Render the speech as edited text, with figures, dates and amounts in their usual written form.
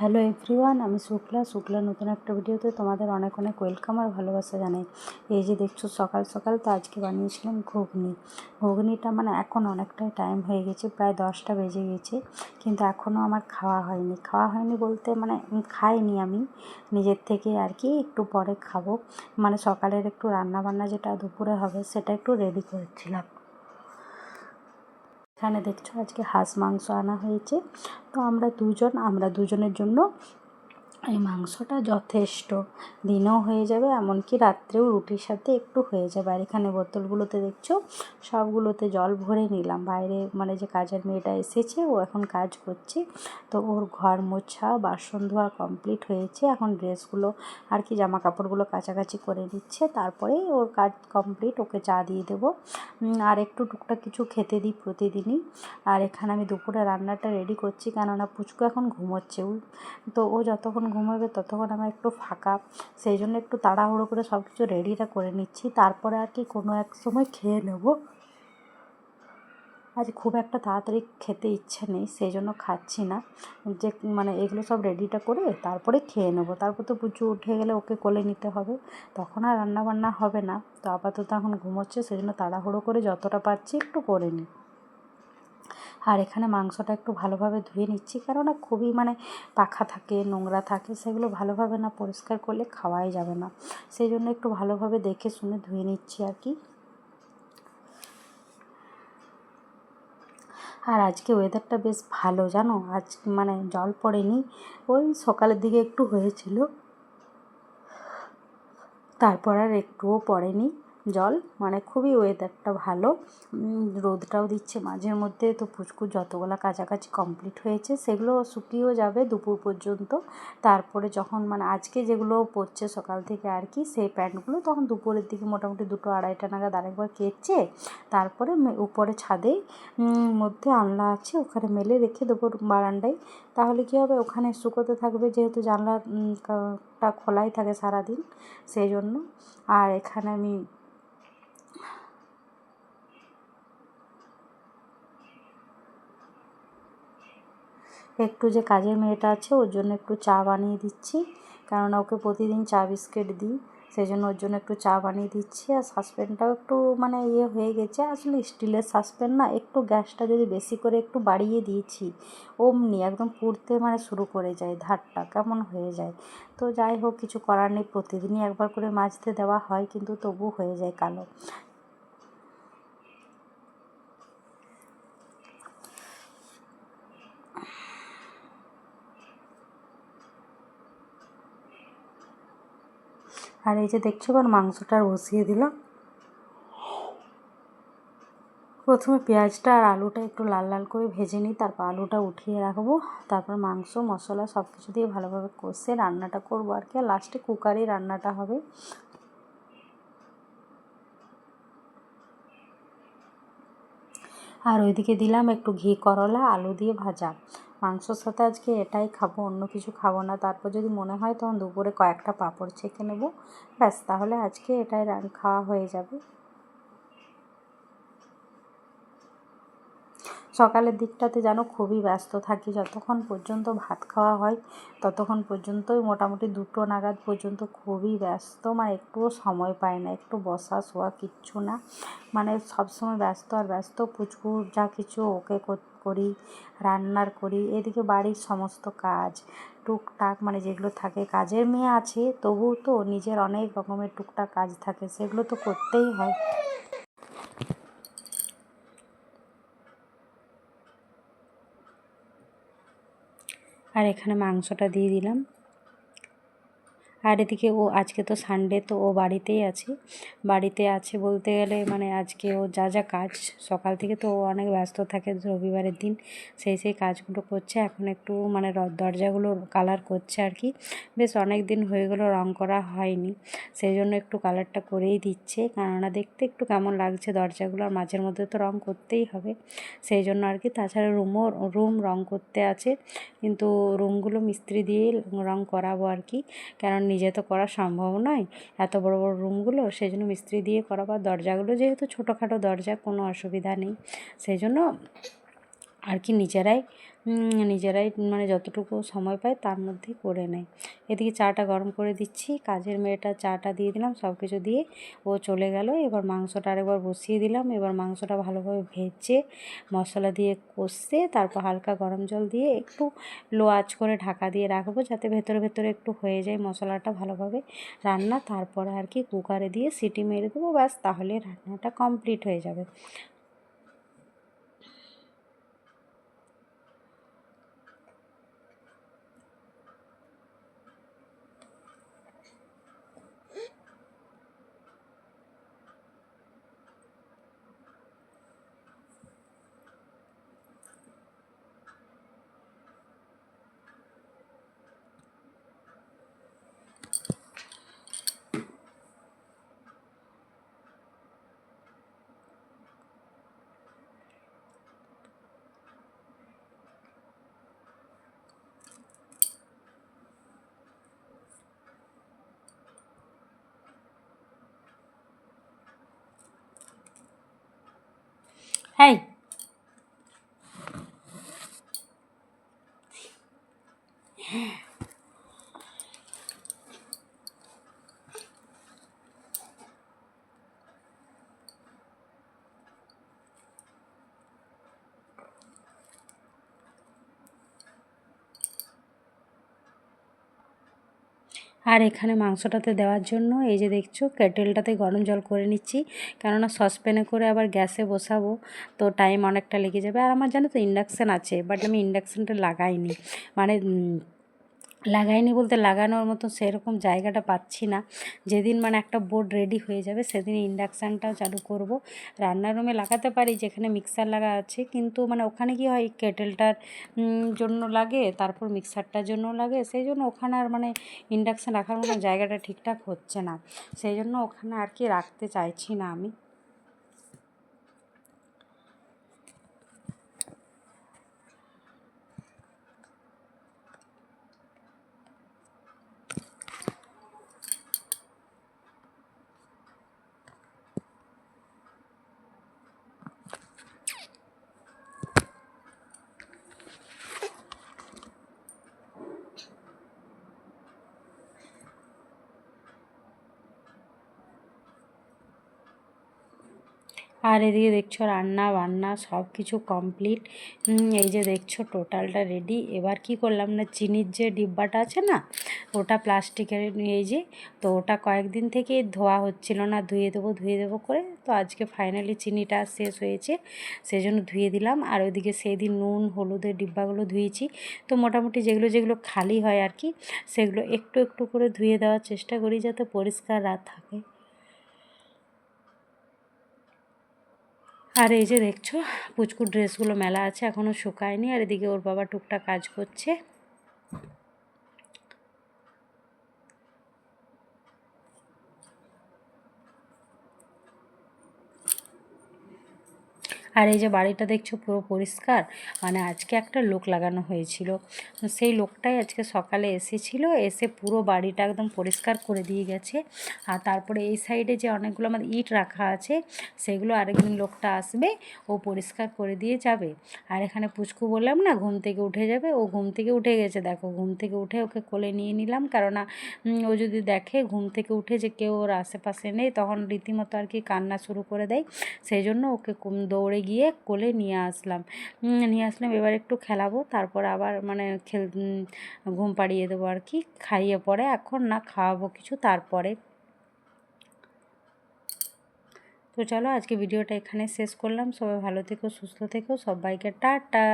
Hello everyone, আমি শুক্লা নতুন একটা ভিডিওতে তোমাদের অনেক অনেক ওয়েলকাম আর ভালোবাসা জানাই। এই যে দেখছো সকাল সকাল তো আজকে বানিয়েছিলাম ঘুগনিটা মানে এখন অনেকটাই টাইম হয়ে গেছে, প্রায় 10টা বেজে গেছে, কিন্তু এখনও আমার খাওয়া হয়নি বলতে মানে খাইনি আমি নিজের থেকে আর কি, একটু পরে খাবো। মানে সকালের একটু রান্নাবান্না যেটা দুপুরে হবে সেটা একটু রেডি করেছিলাম। এখানে দেখছো আজকে হাঁস মাংস আনা হয়েছে, তো আমরা দুজনের জন্য এই মাংসটা যথেষ্ট, দিনেও হয়ে যাবে, এমনকি রাত্রেও রুটির সাথে একটু হয়ে যাবে। আর এখানে বোতলগুলোতে দেখছো সবগুলোতে জল ভরে নিলাম। বাইরে মানে যে কাজের মেয়েটা এসেছে, ও এখন কাজ করছে, তো ওর ঘর মোছা বাসন ধোয়া কমপ্লিট হয়েছে। এখন ড্রেসগুলো আর কি জামা কাপড়গুলো কাচাকাচি করে নিচ্ছে, তারপরে ওর কাজ কমপ্লিট, ওকে চা দিয়ে দেবো আর একটু টুকটাক কিছু খেতে দিই প্রতিদিনই। আর এখানে আমি দুপুরে রান্নাটা রেডি করছি, কেননা পুচকু এখন ঘুমোচ্ছে, তো ও যতক্ষণ ঘুমাবে ততক্ষণ আমার একটু ফাঁকা, সেই জন্য একটু তাড়াহুড়ো করে সব কিছু রেডিটা করে নিচ্ছি, তারপরে আর কি কোনো এক সময় খেয়ে নেব। আজ খুব একটা তাড়াতাড়ি খেতে ইচ্ছে নেই, সেই জন্য খাচ্ছি না, যে মানে এগুলো সব রেডিটা করে তারপরে খেয়ে নেবো। তারপর তো পুচু উঠে গেলে ওকে কোলে নিতে হবে, তখন আর রান্নাবান্না হবে না। তো আপাতত এখন ঘুমোচ্ছে, সেই জন্য তাড়াহুড়ো করে যতটা পারছি একটু করে নিই। আর এখানে মাংসটা একটু ভালোভাবে ধুয়ে নিচ্ছি, কেননা খুবই মানে পাখা থাকে, নোংরা থাকে, সেগুলো ভালোভাবে না পরিষ্কার করলে খাওয়াই যাবে না, সেই জন্য একটু ভালোভাবে দেখে শুনে ধুয়ে নিচ্ছি আর কি। আর আজকে ওয়েদারটা বেশ ভালো জানো, আজ মানে জল পড়েনি, ওই সকালের দিকে একটু হয়েছিল, তারপর আর একটুও পড়েনি জল, মানে খুবই ওয়েদারটা ভালো। রোদটাও দিচ্ছে মাঝের মধ্যে, তো পুচকুর যতগুলো কাছাকাছি কমপ্লিট হয়েছে সেগুলো শুকিয়েও যাবে দুপুর পর্যন্ত। তারপরে যখন মানে আজকে যেগুলো পরছে সকাল থেকে আর কি, সেই প্যান্টগুলো তখন দুপুরের দিকে মোটামুটি 2-2:30 নাগাদ আরেকবার কেচে তারপরে উপরে ছাদে মধ্যে আনলা আছে, ওখানে মেলে রেখে দেবো বারান্দায়। তাহলে কী হবে, ওখানে শুকোতে থাকবে, যেহেতু জানলাটা খোলাই থাকে সারাদিন, সেই জন্য। আর এখানে আমি একটু যে কাজের মেয়েটা আছে ওর জন্য একটু চা বানিয়ে দিচ্ছি, কেননা ওকে প্রতিদিন চা বিস্কিট দিই, সেই জন্য ওর জন্য একটু চা বানিয়ে দিচ্ছি। আর সসপ্যানটাও একটু মানে হয়ে গেছে, আসলে স্টিলের সসপ্যান না, একটু গ্যাসটা যদি বেশি করে একটু বাড়িয়ে দিয়েছি, অমনি একদম পুড়তে মানে শুরু করে যায়, ধারটা কেমন হয়ে যায়। তো যাই হোক, কিছু করার নেই, প্রতিদিনই একবার করে মাজতে দেওয়া হয়, কিন্তু তবু হয়ে যায় কালো। আর এই যে দেখছো এবার মাংসটা বসিয়ে দিলাম। প্রথমে পেঁয়াজটা আর আলুটা একটু লাল লাল করে ভেজে নিই, তারপর আলুটা উঠিয়ে রাখবো, তারপর মাংস মশলা সব কিছু দিয়ে ভালোভাবে কষে রান্নাটা করবো আর কি। আর লাস্টে কুকারে রান্নাটা হবে। আর ওইদিকে দিলাম একটু ঘি, করলা আলু দিয়ে ভাজা। মাংসর সাথে আজকে এটাই খাবো, অন্য কিছু খাবো না। তারপর যদি মনে হয় তখন দুপুরে কয়েকটা পাঁপড় ছেঁকে নেবো, ব্যাস, তাহলে আজকে এটাই খাওয়া হয়ে যাবে। সকালের দিকটাতে যেন খুবই ব্যস্ত থাকি, যতক্ষণ পর্যন্ত ভাত খাওয়া হয় ততক্ষণ পর্যন্তই মোটামুটি 2টো নাগাদ পর্যন্ত খুবই ব্যস্ত, মানে একটুও সময় পাই না, একটু বসা শোয়া কিচ্ছু না, মানে সবসময় ব্যস্ত আর ব্যস্ত। পুচকু যা কিছু ওকে করি, রান্নার করি, এদিকে বাড়ির সমস্ত কাজ টুকটাক মানে যেগুলো থাকে, কাজের মেয়ে আছে তবুও তো নিজের অনেক রকমের টুকটাক কাজ থাকে, সেগুলো তো করতেই হয়। আর এখানে মাংসটা দিয়ে দিলাম। আর এদিকে ও আজকে তো সানডে, তো ও বাড়িতে আছে বলতে গেলে মানে আজকে ও যা যা কাজ সকাল থেকে, তো ও অনেক ব্যস্ত থাকে রবিবারের দিন, সেই কাজগুলো করছে। এখন একটু মানে দরজাগুলো কালার করছে আর কি, বেশ অনেক দিন হয়ে গেলো রং করা হয়নি, সেই জন্য একটু কালারটা করেই দিচ্ছে, কেননা দেখতে একটু কেমন লাগছে দরজাগুলো, আর মাঝের মধ্যে তো রং করতেই হবে, সেই জন্য আর কি। তাছাড়া রুম রং করতে আছে, কিন্তু রুমগুলো মিস্ত্রি দিয়েই রং করাবো আর কি, কারণ নিজে তো করা সম্ভব নয় এত বড় বড় রুমগুলো, সেই জন্য মিস্ত্রি দিয়ে করাবার। দরজাগুলো যেহেতু ছোটোখাটো দরজা, কোনো অসুবিধা নেই, সেই জন্য আর কি নিজেরাই নিজেরাই মানে যতটুকু সময় পায় তার মধ্যেই করে নেয়। এদিকে চাটা গরম করে দিচ্ছি, কাজের মেয়েটা চাটা দিয়ে দিলাম, সব কিছু দিয়ে ও চলে গেল। এবার মাংসটা আরেকবার বসিয়ে দিলাম। এবার মাংসটা ভালোভাবে ভেজে মশলা দিয়ে কষে তারপর হালকা গরম জল দিয়ে একটু লো আঁচ করে ঢাকা দিয়ে রাখবো, যাতে ভেতরে ভেতরে একটু হয়ে যায় মশলাটা ভালোভাবে রান্না। তারপরে আর কি কুকারে দিয়ে সিটি মেরে দেবো, ব্যাস তাহলে রান্নাটা কমপ্লিট হয়ে যাবে। হ্যাঁ, আর এখানে মাংসটাতে দেওয়ার জন্য এই যে দেখছো কেটেলটাতে গরম জল করে নিচ্ছি, কেননা সসপ্যানে করে আবার গ্যাসে বসাবো তো টাইম অনেকটা লেগে যাবে। আর আমার জানো তো ইন্ডাকশান আছে, বাট আমি ইন্ডাকশানটা লাগাইনি, মানে লাগাইনি বলতে লাগানোর মতো সেরকম জায়গাটা পাচ্ছি না। যেদিন মানে একটা বোর্ড রেডি হয়ে যাবে সেদিন ইন্ডাকশানটাও চালু করব। রান্নার রুমে লাগাতে পারি যেখানে মিক্সার লাগা আছে, কিন্তু মানে ওখানে কি হয় কেটেলটার জন্য লাগে, তারপর মিক্সারটার জন্য লাগে, সেই জন্য ওখানে আর মানে ইন্ডাকশান রাখার মতো জায়গাটা ঠিকঠাক হচ্ছে না, সেই জন্য ওখানে আর কি রাখতে চাইছি না আমি। আর এদিকে দেখছো রান্না বান্না সব কিছু কমপ্লিট। এই যে দেখছো টোটালটা রেডি। এবার কি করলাম না, চিনির যে ডিব্বাটা আছে না, ওটা প্লাস্টিকের এই যে, তো ওটা কয়েকদিন থেকে ধোয়া হচ্ছিল না, ধুয়ে দেবো করে, তো আজকে ফাইনালি চিনিটা শেষ হয়েছে, সেজন্য ধুয়ে দিলাম। আর ওইদিকে সেদিন নুন হলুদের ডিব্বাগুলো ধুয়েছি, তো মোটামুটি যেগুলো যেগুলো খালি হয় আর কি সেগুলো একটু একটু করে ধুয়ে দেওয়ার চেষ্টা করি যাতে পরিষ্কার থাকে। আর এই যে দেখছো পুচকুর ড্রেসগুলো মেলা আছে, এখনও শুকায়নি। আর এদিকে ওর বাবা টুকটাক কাজ করছে। আর এই যে বাড়িটা দেখছো পুরো পরিষ্কার, মানে আজকে একটা লোক লাগানো হয়েছিল, সেই লোকটাই আজকে সকালে এসেছিল, এসে পুরো বাড়িটা একদম পরিষ্কার করে দিয়ে গেছে। আর তারপরে এই সাইডে যে অনেকগুলো আমাদের ইট রাখা আছে সেগুলো আরেকদিন লোকটা আসবে, ও পরিষ্কার করে দিয়ে যাবে। আর এখানে পুচকু বললাম না ঘুম থেকে উঠে যাবে, ও ঘুম থেকে উঠে গেছে, দেখো ঘুম থেকে উঠে ওকে কোলে নিয়ে নিলাম, কেননা ও যদি দেখে ঘুম থেকে উঠে যে কেউ ওর আশেপাশে নেই তখন রীতিমতো আর কি কান্না শুরু করে দেয়, সেই জন্য ওকে দৌড়ে গিয়ে কোলে নিয়ে আসলাম। এবার একটু খেলাবো, তারপর আবার মানে ঘুম পাড়িয়ে দেবো আর কি, খাইয়ে পরে, এখন না খাওয়াবো কিছু তারপরে। তো চলো আজকে ভিডিওটা এখানে শেষ করলাম। সবাই ভালো থেকো, সুস্থ থেকো, সবাইকে টাটা।